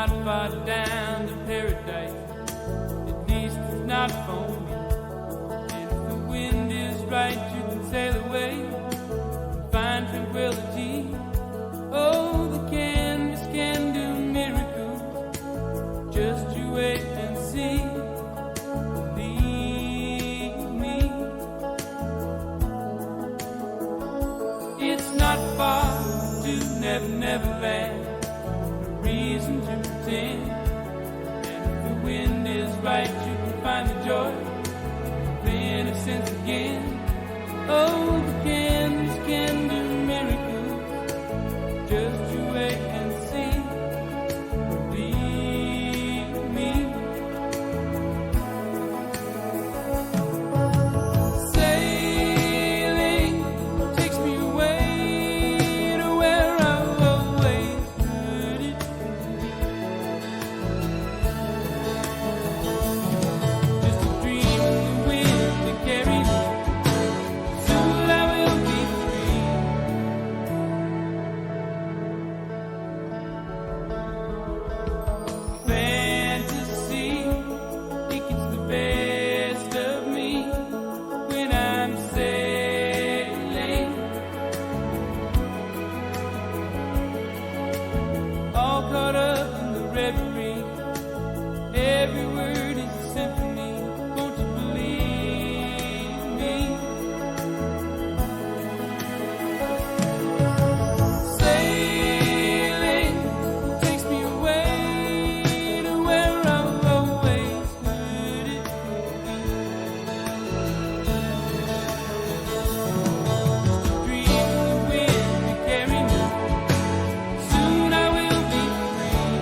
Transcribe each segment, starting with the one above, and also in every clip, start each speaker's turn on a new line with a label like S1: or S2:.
S1: not far down to paradise. At least it's not for me. And if the wind is right, you can sail away and find tranquility. Oh, the canvas can do miracles. Just you wait and see. Believe me. It's not far to Never, Never Land. No reason to pretend. And if the wind is right, you can find the joy of innocence again. Oh, the canvas can do miracles. Just you wait and see. Believe me. Sailing takes me away to where I've always heard it. Just a dream of the wind that carries me. Soon I will be free. Fantasy, it gets the best of me when I'm sailing. All caught up in the reverie. Every word is a symphony. Won't you believe me? Sailing takes me away to where I've always heard it. Just a dream of the wind to carry me. Soon I will be free.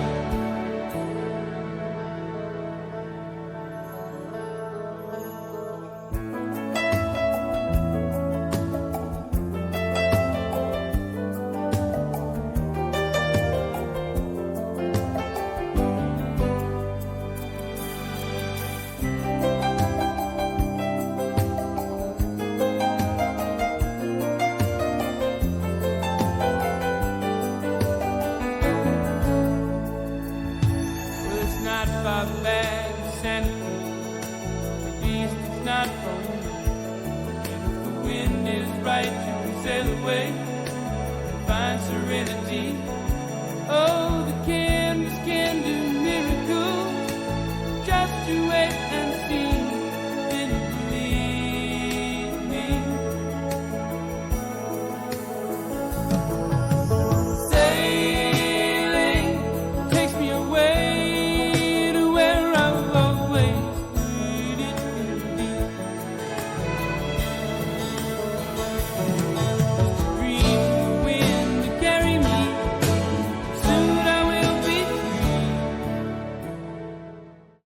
S1: Well, it's not far back to Santa Cruz. At least it's not for me. And if the wind is right, you can sail away and find serenity. Oh, the